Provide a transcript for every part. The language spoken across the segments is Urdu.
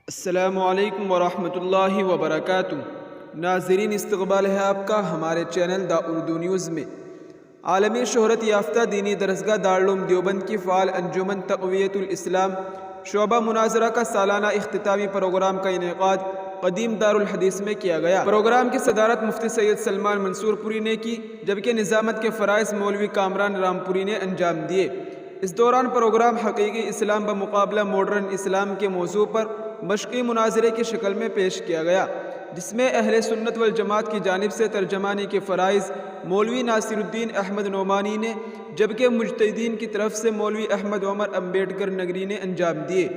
السلام علیکم ورحمۃ اللہ وبرکاتہ۔ ناظرین، استقبال ہے آپ کا ہمارے چینل دا اردو نیوز میں۔ عالمی شہرت یافتہ دینی درسگاہ دارالعلوم دیوبند کی فعال انجمن تقویت الاسلام شعبہ مناظرہ کا سالانہ اختتامی پروگرام کا انعقاد قدیم دارالحدیث میں کیا گیا۔ پروگرام کی صدارت مفتی سید سلمان منصور پوری نے کی، جبکہ نظامت کے فرائض مولوی کامران رام پوری نے انجام دیے۔ اس دوران پروگرام حقیقی اسلام بمقابلہ ماڈرن اسلام کے موضوع پر مشقی مناظرے کی شکل میں پیش کیا گیا، جس میں اہل سنت والجماعت کی جانب سے ترجمانی کے فرائض مولوی ناصر الدین احمد نعمانی نے، جبکہ مجتہدین کی طرف سے مولوی احمد عمر امبیڈکر نگری نے انجام دیے۔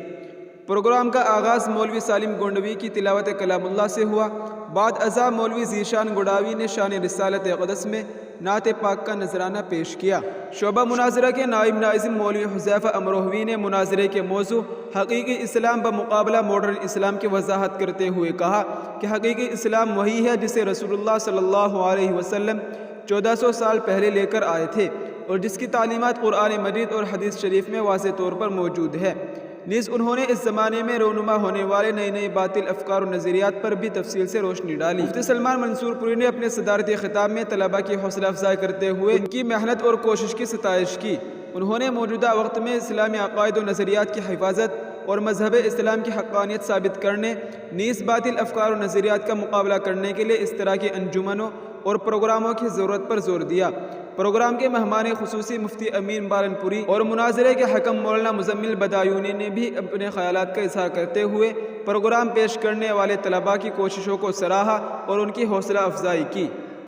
پروگرام کا آغاز مولوی سالم گونڈوی کی تلاوت کلام اللہ سے ہوا۔ بعد ازاں مولوی ذیشان گوڑاوی نے شان رسالت اقدس میں نعت پاک کا نذرانہ پیش کیا۔ شعبہ مناظرہ کے نائب ناظم مولوی حذیفہ امروہوی نے مناظرے کے موضوع حقیقی اسلام بمقابلہ ماڈرن اسلام کی وضاحت کرتے ہوئے کہا کہ حقیقی اسلام وہی ہے جسے رسول اللہ صلی اللہ علیہ وسلم 1400 سال پہلے لے کر آئے تھے، اور جس کی تعلیمات قرآن مجید اور حدیث شریف میں واضح طور پر موجود ہے۔ نیز انہوں نے اس زمانے میں رونما ہونے والے نئے نئے باطل افکار و نظریات پر بھی تفصیل سے روشنی ڈالی۔ مفتی سلمان منصور پوری نے اپنے صدارتی خطاب میں طلباء کی حوصلہ افزائی کرتے ہوئے ان کی محنت اور کوشش کی ستائش کی۔ انہوں نے موجودہ وقت میں اسلامی عقائد و نظریات کی حفاظت اور مذہب اسلام کی حقانیت ثابت کرنے، نیز باطل افکار و نظریات کا مقابلہ کرنے کے لیے اس طرح کے انجمنوں اور پروگراموں کی ضرورت پر زور دیا۔ پروگرام کے مہمان خصوصی مفتی امین بالن پوری اور مناظرے کے حکم مولانا مزمل بدایونی نے بھی اپنے خیالات کا اظہار کرتے ہوئے پروگرام پیش کرنے والے طلباء کی کوششوں کو سراہا اور ان کی حوصلہ افزائی کی۔